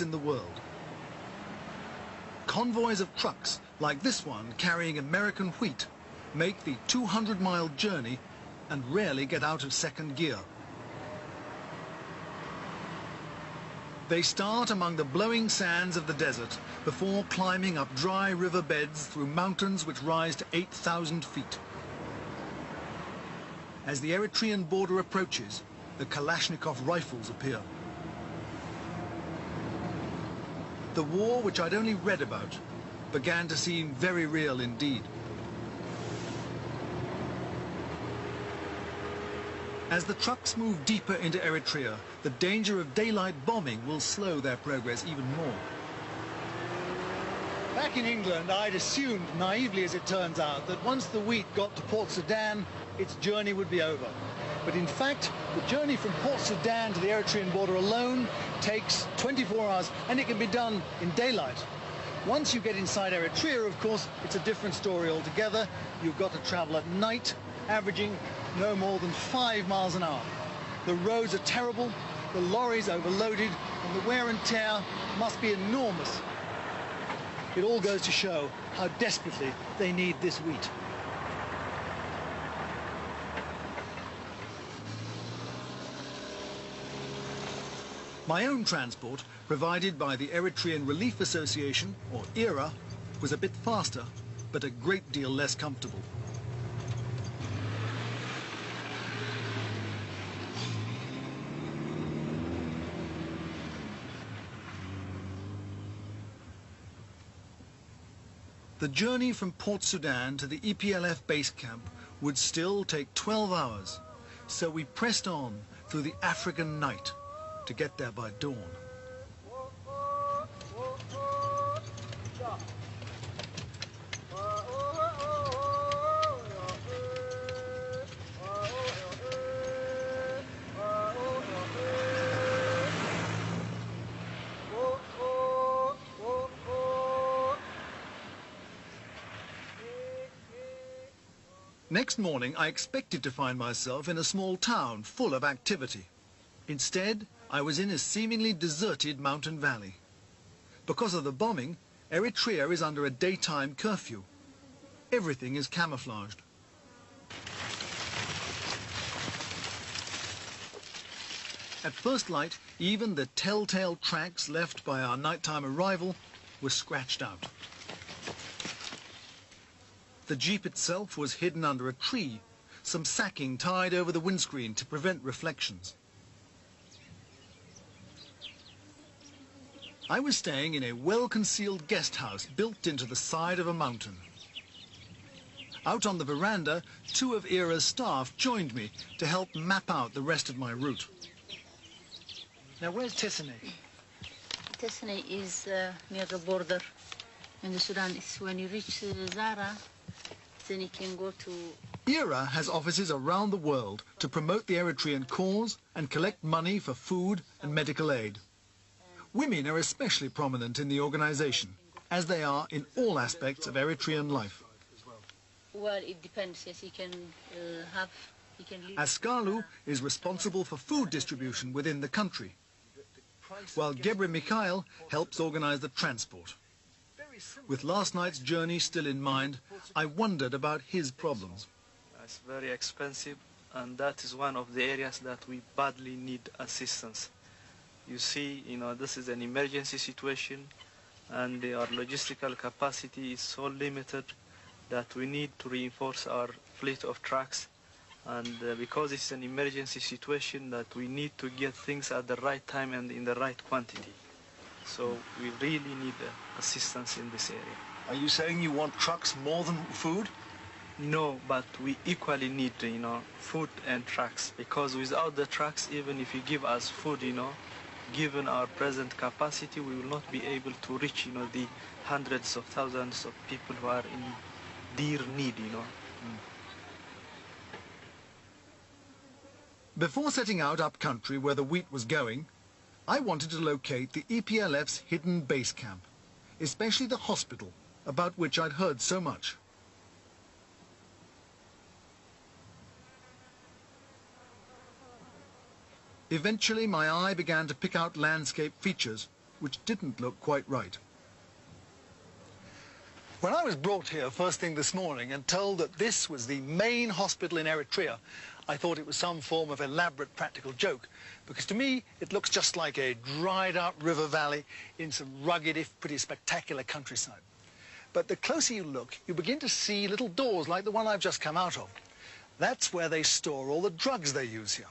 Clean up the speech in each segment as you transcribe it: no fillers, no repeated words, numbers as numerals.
in the world. Convoys of trucks, like this one carrying American wheat, make the 200-mile journey and rarely get out of second gear. They start among the blowing sands of the desert before climbing up dry river beds through mountains which rise to 8,000 feet. As the Eritrean border approaches, the Kalashnikov rifles appear. The war, which I'd only read about, began to seem very real indeed. As the trucks move deeper into Eritrea, the danger of daylight bombing will slow their progress even more. Back in England, I'd assumed, naively as it turns out, that once the wheat got to Port Sudan, its journey would be over. But in fact, the journey from Port Sudan to the Eritrean border alone takes 24 hours, and it can be done in daylight. Once you get inside Eritrea, of course, it's a different story altogether. You've got to travel at night, averaging no more than 5 miles an hour. The roads are terrible, the lorries overloaded, and the wear and tear must be enormous. It all goes to show how desperately they need this wheat. My own transport, provided by the Eritrean Relief Association, or ERA, was a bit faster, but a great deal less comfortable. The journey from Port Sudan to the EPLF base camp would still take 12 hours, so we pressed on through the African night to get there by dawn. Next morning, I expected to find myself in a small town full of activity. Instead, I was in a seemingly deserted mountain valley. Because of the bombing, Eritrea is under a daytime curfew. Everything is camouflaged. At first light, even the telltale tracks left by our nighttime arrival were scratched out. The jeep itself was hidden under a tree, some sacking tied over the windscreen to prevent reflections. I was staying in a well-concealed guest house built into the side of a mountain. Out on the veranda, 2 of ERA's staff joined me to help map out the rest of my route. Now, where's Tessene? Tessene is near the border in the Sudan. It's when you reach Zara, then you can go to... ERA has offices around the world to promote the Eritrean cause and collect money for food and medical aid. Women are especially prominent in the organization, as they are in all aspects of Eritrean life. Well, it depends. Yes, you can leave. Askalu is responsible for food distribution within the country, while Gebre Mikhail helps organize the transport. With last night's journey still in mind, I wondered about his problems. It's very expensive, and that is one of the areas that we badly need assistance. You see, this is an emergency situation, and our logistical capacity is so limited that we need to reinforce our fleet of trucks. And because it's an emergency situation, that we need to get things at the right time and in the right quantity. So we really need assistance in this area. Are you saying you want trucks more than food? No, but we equally need, food and trucks, because without the trucks, even if you give us food, given our present capacity, we will not be able to reach, the hundreds of thousands of people who are in dire need, Before setting out up country where the wheat was going, I wanted to locate the EPLF's hidden base camp, especially the hospital, about which I'd heard so much. Eventually, my eye began to pick out landscape features which didn't look quite right. When I was brought here first thing this morning and told that this was the main hospital in Eritrea, I thought it was some form of elaborate practical joke, because to me it looks just like a dried out river valley in some rugged, if pretty spectacular countryside. But the closer you look, you begin to see little doors like the one I've just come out of. That's where they store all the drugs they use here.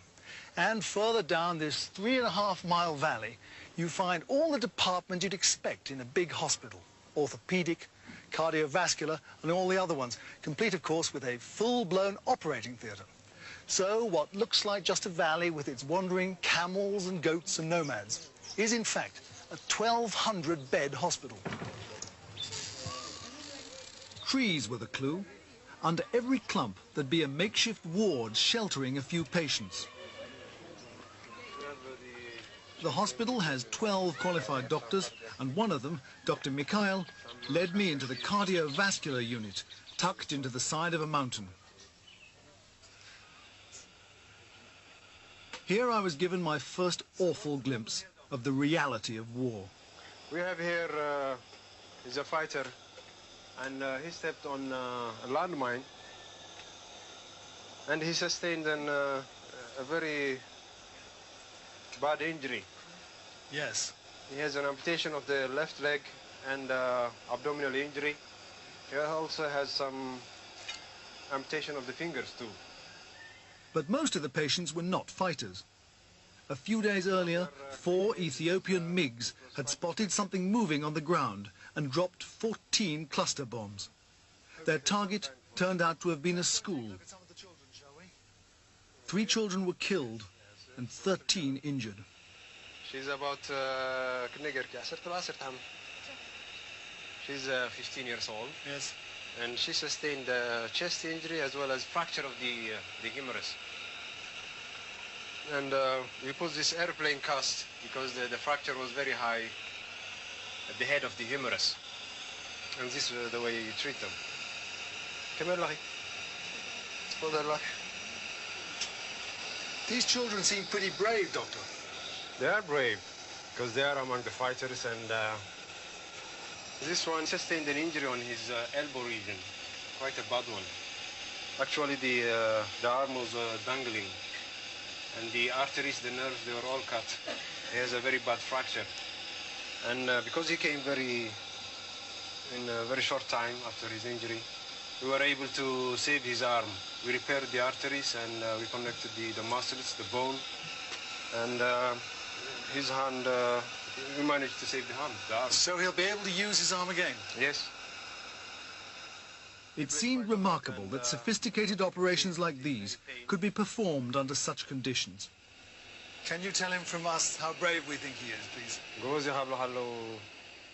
And further down this 3.5-mile valley, you find all the departments you'd expect in a big hospital: orthopedic, cardiovascular, and all the other ones, complete, of course, with a full-blown operating theatre. So what looks like just a valley with its wandering camels and goats and nomads is, in fact, a 1,200-bed hospital. Trees were the clue. Under every clump, there'd be a makeshift ward sheltering a few patients. The hospital has 12 qualified doctors, and one of them, Dr. Mikhail, led me into the cardiovascular unit, tucked into the side of a mountain. Here I was given my first awful glimpse of the reality of war. We have here is a fighter, and he stepped on a landmine, and he sustained a very bad injury. Yes. He has an amputation of the left leg and abdominal injury. He also has some amputation of the fingers too. But most of the patients were not fighters. A few days earlier, 4 Ethiopian MiGs had spotted something moving on the ground and dropped 14 cluster bombs. Their target turned out to have been a school. 3 children were killed and 13 injured. She's about she's 15 years old. Yes. And she sustained a chest injury as well as fracture of the humerus. And we put this airplane cast because the fracture was very high at the head of the humerus. And this is the way you treat them. Come here, Lucky. Hold on, Lucky. These children seem pretty brave, Doctor. They are brave because they are among the fighters, and this one sustained an injury on his elbow region, quite a bad one. Actually, the arm was dangling, and the arteries, the nerves, they were all cut. He has a very bad fracture. And because he came in a very short time after his injury, we were able to save his arm. We repaired the arteries, and we connected the muscles, the bone, and his hand, we managed to save the arm. So he'll be able to use his arm again? Yes. It seemed remarkable that sophisticated operations like these could be performed under such conditions. Can you tell him from us how brave we think he is, please?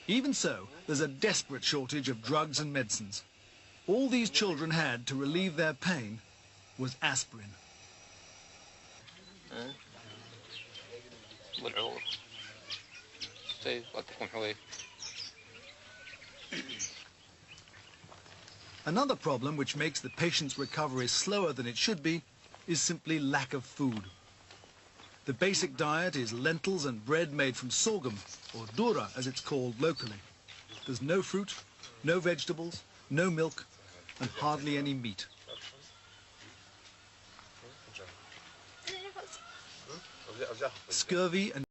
Even so, there's a desperate shortage of drugs and medicines. All these children had to relieve their pain was aspirin. Another problem which makes the patient's recovery slower than it should be is simply lack of food. The basic diet is lentils and bread made from sorghum, or dura as it's called locally. There's no fruit, no vegetables, no milk, and hardly any meat. Scurvy and